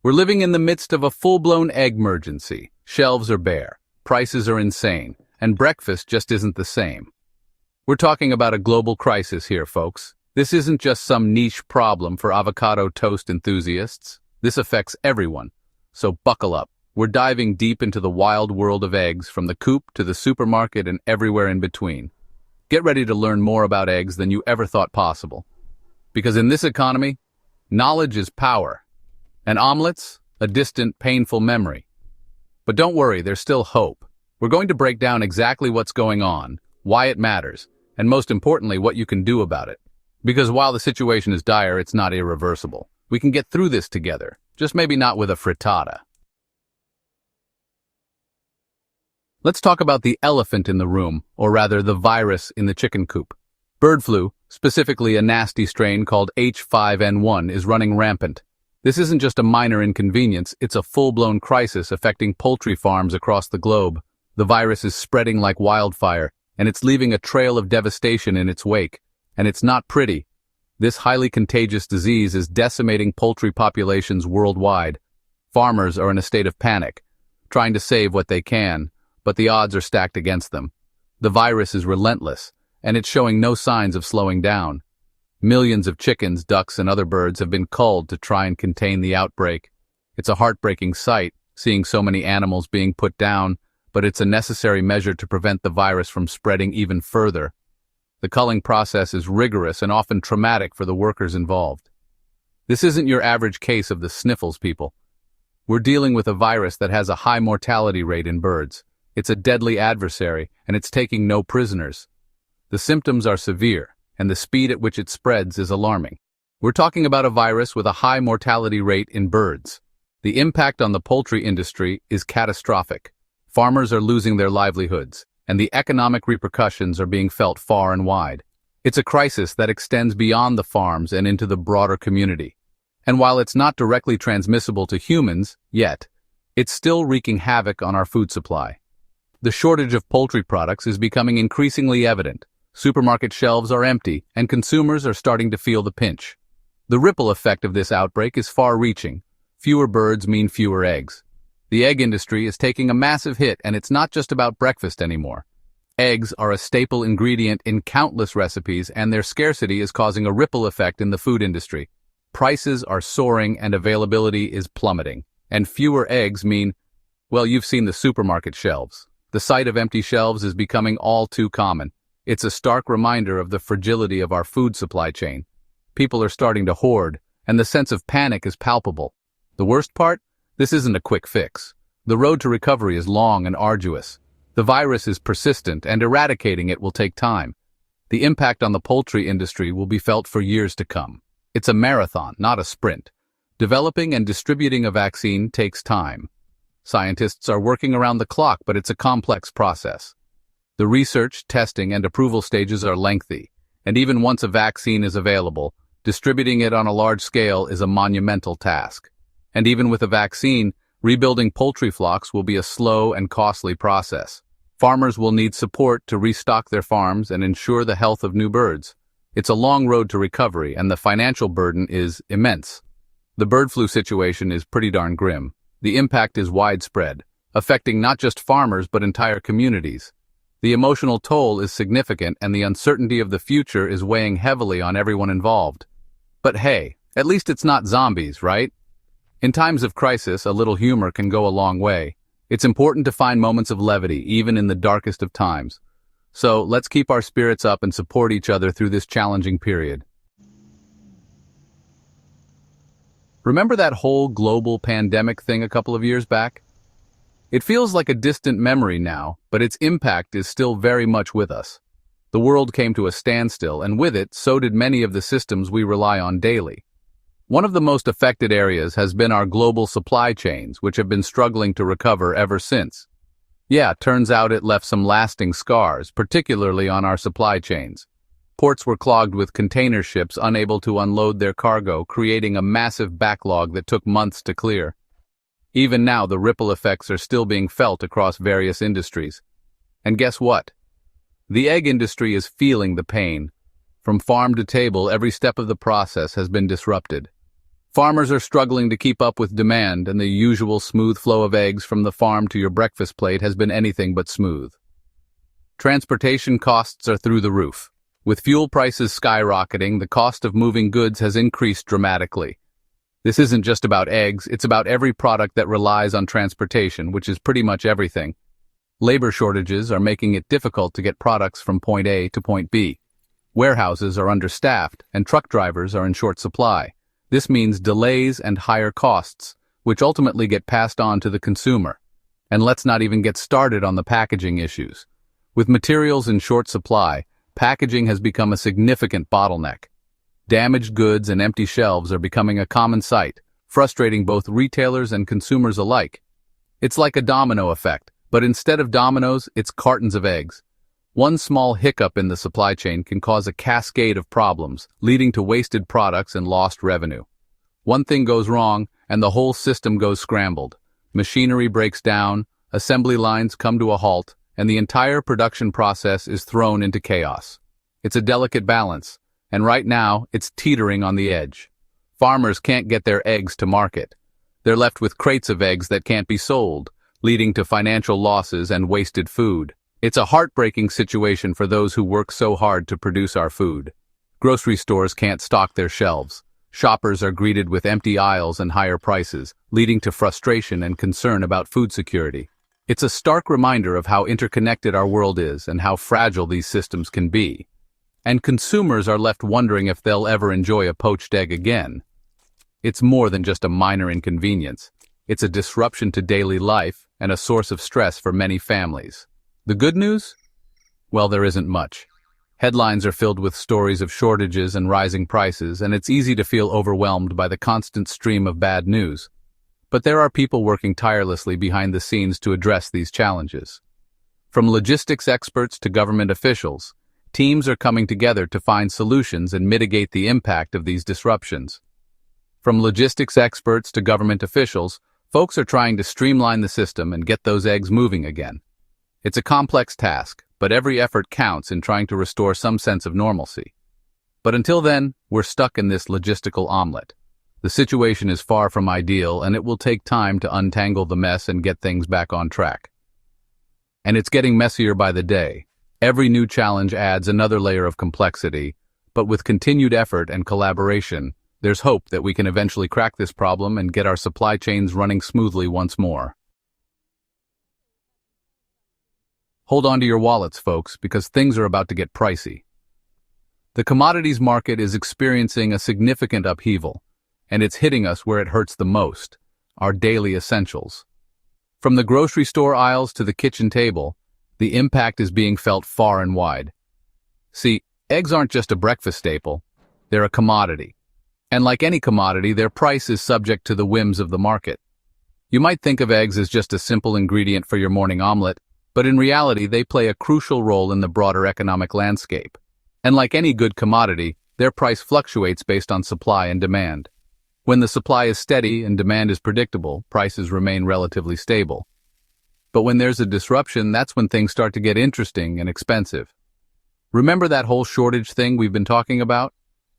We're living in the midst of a full-blown egg emergency. Shelves are bare, prices are insane, and breakfast just isn't the same. We're talking about a global crisis here, folks. This isn't just some niche problem for avocado toast enthusiasts. This affects everyone. So buckle up. We're diving deep into the wild world of eggs, from the coop to the supermarket and everywhere in between. Get ready to learn more about eggs than you ever thought possible. Because in this economy, knowledge is power. And omelets, a distant, painful memory. But don't worry, there's still hope. We're going to break down exactly what's going on, why it matters, and most importantly, what you can do about it. Because while the situation is dire, it's not irreversible. We can get through this together, just maybe not with a frittata. Let's talk about the elephant in the room, or rather the virus in the chicken coop. Bird flu, specifically a nasty strain called H5N1, is running rampant. This isn't just a minor inconvenience, it's a full-blown crisis affecting poultry farms across the globe. The virus is spreading like wildfire, and it's leaving a trail of devastation in its wake. And it's not pretty. This highly contagious disease is decimating poultry populations worldwide. Farmers are in a state of panic, trying to save what they can, but the odds are stacked against them. The virus is relentless, and it's showing no signs of slowing down. Millions of chickens, ducks, and other birds have been culled to try and contain the outbreak. It's a heartbreaking sight, seeing so many animals being put down, but it's a necessary measure to prevent the virus from spreading even further. The culling process is rigorous and often traumatic for the workers involved. This isn't your average case of the sniffles, people. We're dealing with a virus that has a high mortality rate in birds. It's a deadly adversary, and it's taking no prisoners. The symptoms are severe, and the speed at which it spreads is alarming. We're talking about a virus with a high mortality rate in birds. The impact on the poultry industry is catastrophic. Farmers are losing their livelihoods, and the economic repercussions are being felt far and wide. It's a crisis that extends beyond the farms and into the broader community. And while it's not directly transmissible to humans, yet, it's still wreaking havoc on our food supply. The shortage of poultry products is becoming increasingly evident. Supermarket shelves are empty, and consumers are starting to feel the pinch. The ripple effect of this outbreak is far-reaching. Fewer birds mean fewer eggs. The egg industry is taking a massive hit, and it's not just about breakfast anymore. Eggs are a staple ingredient in countless recipes, and their scarcity is causing a ripple effect in the food industry. Prices are soaring and availability is plummeting. And fewer eggs mean, well, you've seen the supermarket shelves. The sight of empty shelves is becoming all too common. It's a stark reminder of the fragility of our food supply chain. People are starting to hoard, and the sense of panic is palpable. The worst part? This isn't a quick fix. The road to recovery is long and arduous. The virus is persistent, and eradicating it will take time. The impact on the poultry industry will be felt for years to come. It's a marathon, not a sprint. Developing and distributing a vaccine takes time. Scientists are working around the clock, but it's a complex process. The research, testing, and approval stages are lengthy, and even once a vaccine is available, distributing it on a large scale is a monumental task. And even with a vaccine, rebuilding poultry flocks will be a slow and costly process. Farmers will need support to restock their farms and ensure the health of new birds. It's a long road to recovery, and the financial burden is immense. The bird flu situation is pretty darn grim. The impact is widespread, affecting not just farmers but entire communities. The emotional toll is significant, and the uncertainty of the future is weighing heavily on everyone involved. But hey, at least it's not zombies, right? In times of crisis, a little humor can go a long way. It's important to find moments of levity, even in the darkest of times. So let's keep our spirits up and support each other through this challenging period. Remember that whole global pandemic thing a couple of years back? It feels like a distant memory now, but its impact is still very much with us. The world came to a standstill, and with it, so did many of the systems we rely on daily. One of the most affected areas has been our global supply chains, which have been struggling to recover ever since. Yeah, turns out it left some lasting scars, particularly on our supply chains. Ports were clogged with container ships unable to unload their cargo, creating a massive backlog that took months to clear. Even now, the ripple effects are still being felt across various industries. And guess what? The egg industry is feeling the pain. From farm to table, every step of the process has been disrupted. Farmers are struggling to keep up with demand, and the usual smooth flow of eggs from the farm to your breakfast plate has been anything but smooth. Transportation costs are through the roof. With fuel prices skyrocketing, the cost of moving goods has increased dramatically. This isn't just about eggs, it's about every product that relies on transportation, which is pretty much everything. Labor shortages are making it difficult to get products from point A to point B. Warehouses are understaffed, and truck drivers are in short supply. This means delays and higher costs, which ultimately get passed on to the consumer. And let's not even get started on the packaging issues. With materials in short supply, packaging has become a significant bottleneck. Damaged goods and empty shelves are becoming a common sight, frustrating both retailers and consumers alike. It's like a domino effect, but instead of dominoes, it's cartons of eggs. One small hiccup in the supply chain can cause a cascade of problems, leading to wasted products and lost revenue. One thing goes wrong, and the whole system goes scrambled. Machinery breaks down, assembly lines come to a halt, and the entire production process is thrown into chaos. It's a delicate balance, and right now, it's teetering on the edge. Farmers can't get their eggs to market. They're left with crates of eggs that can't be sold, leading to financial losses and wasted food. It's a heartbreaking situation for those who work so hard to produce our food. Grocery stores can't stock their shelves. Shoppers are greeted with empty aisles and higher prices, leading to frustration and concern about food security. It's a stark reminder of how interconnected our world is and how fragile these systems can be. And consumers are left wondering if they'll ever enjoy a poached egg again. It's more than just a minor inconvenience. It's a disruption to daily life and a source of stress for many families. The good news? Well, there isn't much. Headlines are filled with stories of shortages and rising prices, and it's easy to feel overwhelmed by the constant stream of bad news. But there are people working tirelessly behind the scenes to address these challenges. From logistics experts to government officials, teams are coming together to find solutions and mitigate the impact of these disruptions. From logistics experts to government officials, folks are trying to streamline the system and get those eggs moving again. It's a complex task, but every effort counts in trying to restore some sense of normalcy. But until then, we're stuck in this logistical omelet. The situation is far from ideal, and it will take time to untangle the mess and get things back on track. And it's getting messier by the day. Every new challenge adds another layer of complexity, but with continued effort and collaboration, there's hope that we can eventually crack this problem and get our supply chains running smoothly once more. Hold on to your wallets, folks, because things are about to get pricey. The commodities market is experiencing a significant upheaval, and it's hitting us where it hurts the most, our daily essentials. From the grocery store aisles to the kitchen table, the impact is being felt far and wide. See, eggs aren't just a breakfast staple, they're a commodity. And like any commodity, their price is subject to the whims of the market. You might think of eggs as just a simple ingredient for your morning omelet, but in reality they play a crucial role in the broader economic landscape. And like any good commodity, their price fluctuates based on supply and demand. When the supply is steady and demand is predictable, prices remain relatively stable. But when there's a disruption, that's when things start to get interesting and expensive. Remember that whole shortage thing we've been talking about?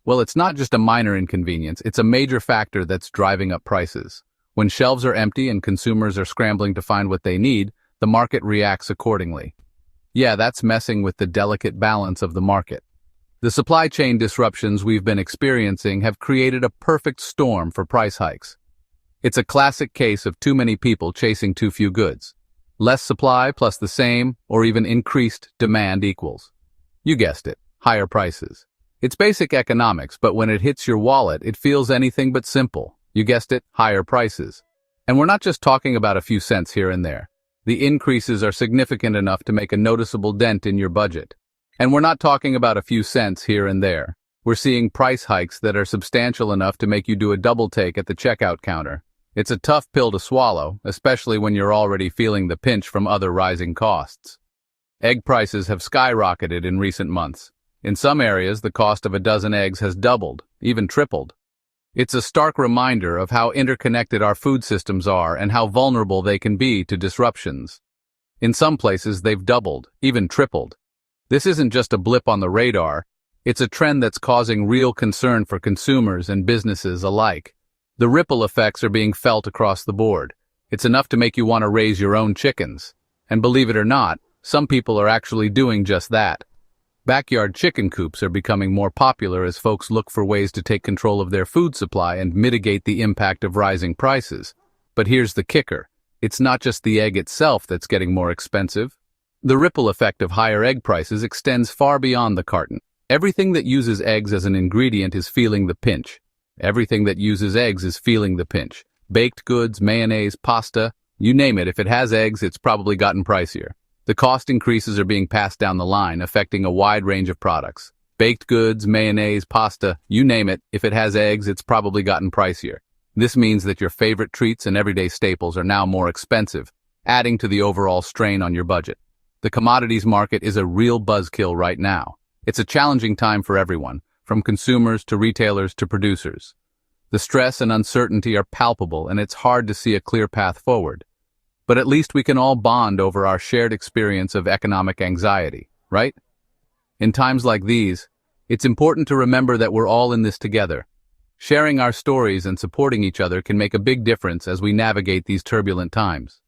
Well, it's not just a minor inconvenience, it's a major factor that's driving up prices. When shelves are empty and consumers are scrambling to find what they need, the market reacts accordingly. Yeah, that's messing with the delicate balance of the market. The supply chain disruptions we've been experiencing have created a perfect storm for price hikes. It's a classic case of too many people chasing too few goods. Less supply plus the same or even increased demand equals, you guessed it, higher prices. It's basic economics, but when it hits your wallet, it feels anything but simple. You guessed it, higher prices. And we're not just talking about a few cents here and there. The increases are significant enough to make a noticeable dent in your budget. And we're not talking about a few cents here and there. We're seeing price hikes that are substantial enough to make you do a double take at the checkout counter. It's a tough pill to swallow, especially when you're already feeling the pinch from other rising costs. Egg prices have skyrocketed in recent months. In some areas, the cost of a dozen eggs has doubled, even tripled. It's a stark reminder of how interconnected our food systems are and how vulnerable they can be to disruptions. In some places, they've doubled, even tripled. This isn't just a blip on the radar, it's a trend that's causing real concern for consumers and businesses alike. The ripple effects are being felt across the board. It's enough to make you want to raise your own chickens. And believe it or not, some people are actually doing just that. Backyard chicken coops are becoming more popular as folks look for ways to take control of their food supply and mitigate the impact of rising prices. But here's the kicker. It's not just the egg itself that's getting more expensive. The ripple effect of higher egg prices extends far beyond the carton. Everything that uses eggs as an ingredient is feeling the pinch. Everything that uses eggs is feeling the pinch. Baked goods, mayonnaise, pasta, you name it, if it has eggs, it's probably gotten pricier. The cost increases are being passed down the line, affecting a wide range of products. Baked goods, mayonnaise, pasta, you name it, if it has eggs, it's probably gotten pricier. This means that your favorite treats and everyday staples are now more expensive, adding to the overall strain on your budget. The commodities market is a real buzzkill right now. It's a challenging time for everyone, from consumers to retailers to producers. The stress and uncertainty are palpable, and it's hard to see a clear path forward. But at least we can all bond over our shared experience of economic anxiety, right? In times like these, it's important to remember that we're all in this together. Sharing our stories and supporting each other can make a big difference as we navigate these turbulent times.